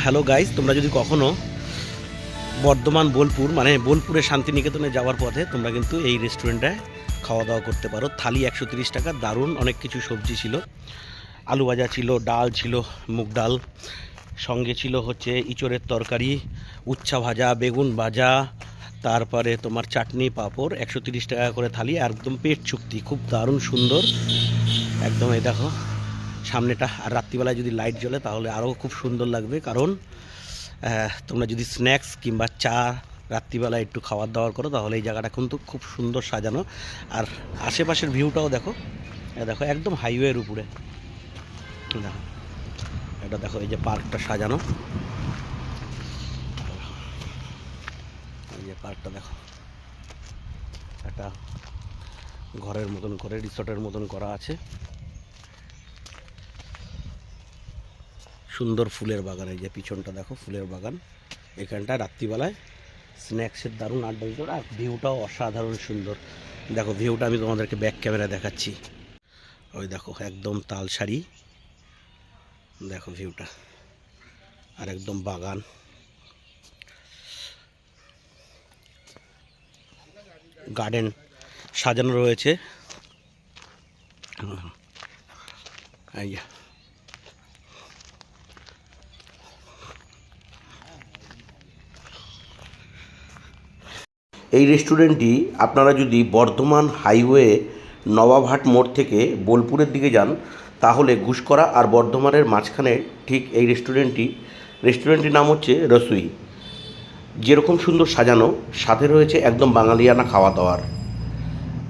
Hello guys, তোমরা যদি কখনো বর্ধমান বোলপুর মানে বোলপুরের শান্তিনিকেতনে যাওয়ার পথে তোমরা কিন্তু এই রেস্টুরেন্টে খাওয়া দাওয়া করতে পারো। থালি 130 টাকা, দারুণ অনেক কিছু সবজি ছিল, আলু ভাজা ছিল, ডাল ছিল, মুগ ডাল, সঙ্গে ছিল হচ্ছে ইঁচড়ের তরকারি, উচ্ছা ভাজা, বেগুন ভাজা, তারপরে তোমার চাটনি, পাঁপড়। 130 টাকা করে থালি, একদম পেট চুক্তি, খুব দারুণ সুন্দর একদম। এই দেখো সামনেটা, আর রাত্রিবেলায় যদি লাইট জ্বলে তাহলে আরও খুব সুন্দর লাগবে। কারণ তোমরা যদি স্ন্যাক্স কিংবা চা রাত্রিবেলা একটু খাবার দাওয়ার করো তাহলে এই জায়গাটা কিন্তু খুব সুন্দর সাজানো। আর আশেপাশের ভিউটাও দেখো, দেখো একদম হাইওয়ের উপরে। দেখো এটা, দেখো এই যে পার্কটা সাজানো, এই যে পার্কটা দেখো, একটা ঘরের মতন করে, রিসর্টের মতন করা আছে। সুন্দর ফুলের বাগান, এই যে পিছনটা দেখো ফুলের বাগান। এখানটা রাত্রিবেলায় স্ন্যাক্সের দারুণ আড্ডা দিতে পারে, আর ভিউটাও অসাধারণ সুন্দর। দেখো ভিউটা আমি তোমাদেরকে ব্যাক ক্যামেরায় দেখাচ্ছি। ওই দেখো একদম তালসারি, দেখো ভিউটা, আর একদম বাগান। গার্ডেন সাজানো রয়েছে। এই যে এই রেস্টুরেন্টটি আপনারা যদি বর্ধমান হাইওয়ে নবাবহাট মোড় থেকে বোলপুরের দিকে যান তাহলে ঘুষকরা আর বর্ধমানের মাঝখানে ঠিক এই রেস্টুরেন্টটির নাম হচ্ছে রসুই। যেরকম সুন্দর সাজানো, সাথে রয়েছে একদম বাঙালিয়ানা খাওয়া দাওয়ার,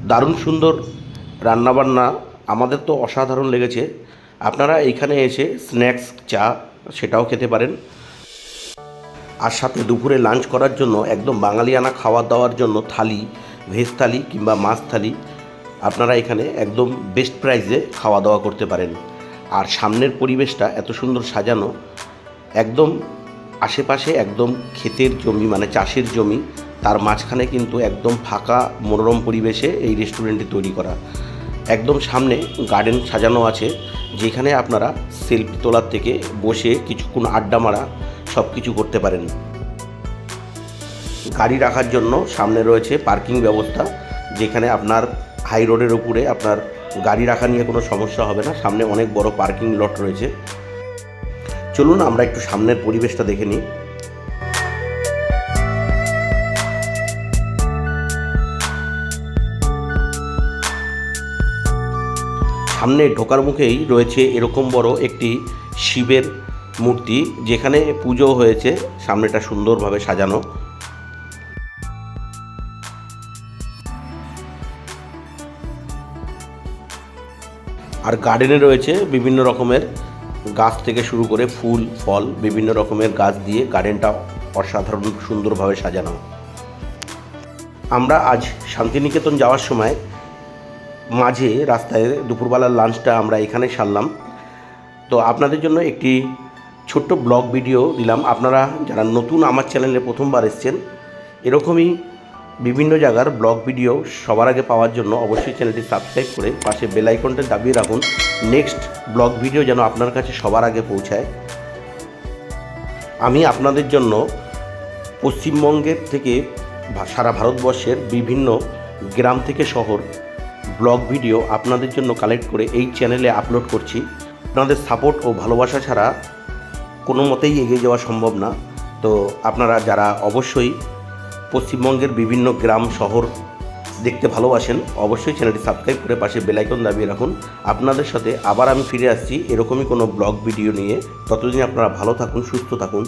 দারুণ সুন্দর রান্নাবান্না। আমাদের তো অসাধারণ লেগেছে। আপনারা এইখানে এসে স্ন্যাক্স, চা সেটাও খেতে পারেন। আর সাথে দুপুরে লাঞ্চ করার জন্য একদম বাঙালিয়ানা খাওয়া দাওয়ার জন্য থালি, ভেজ থালি কিংবা মাছ থালি আপনারা এখানে একদম বেস্ট প্রাইসে খাওয়া দাওয়া করতে পারেন। আর সামনের পরিবেশটা এত সুন্দর সাজানো, একদম আশেপাশে একদম ক্ষেতের জমি মানে চাষের জমি, তার মাঝখানে কিন্তু একদম ফাঁকা মনোরম পরিবেশে এই রেস্টুরেন্টটি তৈরি করা। একদম সামনে গার্ডেন সাজানো আছে, যেখানে আপনারা সেলফি তোলার থেকে বসে কিছুক্ষণ আড্ডা মারা সব কিছু করতে পারেন। গাড়ি রাখার জন্য সামনে রয়েছে পার্কিং ব্যবস্থা, যেখানে আপনার হাই রোডের উপরে আপনার গাড়ি রাখা নিয়ে কোনো সমস্যা হবে না। সামনে অনেক বড় পার্কিং লট রয়েছে। চলুন আমরা একটু সামনের পরিবেশটা দেখে নিই। সামনে ঢোকার মুখেই রয়েছে এরকম বড় একটি শিবের মূর্তি, যেখানে পুজো হয়েছে। সামনেটা সুন্দরভাবে সাজানো। আর গার্ডেনে রয়েছে বিভিন্ন রকমের গাছ থেকে শুরু করে ফুল ফল, বিভিন্ন রকমের গাছ দিয়ে গার্ডেনটা অসাধারণ সুন্দরভাবে সাজানো। আমরা আজ শান্তিনিকেতন যাওয়ার সময় মাঝে রাস্তায় দুপুরবেলার লাঞ্চটা আমরা এখানে সারলাম। তো আপনাদের জন্য একটি ছোট্ট ব্লগ ভিডিও দিলাম। আপনারা যারা নতুন আমার চ্যানেলে প্রথমবার এসেছেন, এরকমই বিভিন্ন জায়গার ব্লগ ভিডিও সবার আগে পাওয়ার জন্য অবশ্যই চ্যানেলটি সাবস্ক্রাইব করে পাশে বেল আইকনটা দাবিয়ে রাখুন। নেক্সট ব্লগ ভিডিও যেন আপনার কাছে সবার আগে পৌঁছায়। আমি আপনাদের জন্য পশ্চিমবঙ্গের থেকে সারা ভারতবর্ষের বিভিন্ন গ্রাম থেকে শহর ব্লগ ভিডিও আপনাদের জন্য কালেক্ট করে এই চ্যানেলে আপলোড করছি। আপনাদের সাপোর্ট ও ভালোবাসা ছাড়া কোনো মতেই এগিয়ে যাওয়া সম্ভব না। তো আপনারা যারা অবশ্যই পশ্চিমবঙ্গের বিভিন্ন গ্রাম শহর দেখতে ভালোবাসেন, অবশ্যই চ্যানেলটি সাবস্ক্রাইব করে পাশে বেল আইকন দাবিয়ে রাখুন। আপনাদের সাথে আবার আমি ফিরে আসছি এরকমই কোনো ব্লগ ভিডিও নিয়ে। ততদিন আপনারা ভালো থাকুন, সুস্থ থাকুন।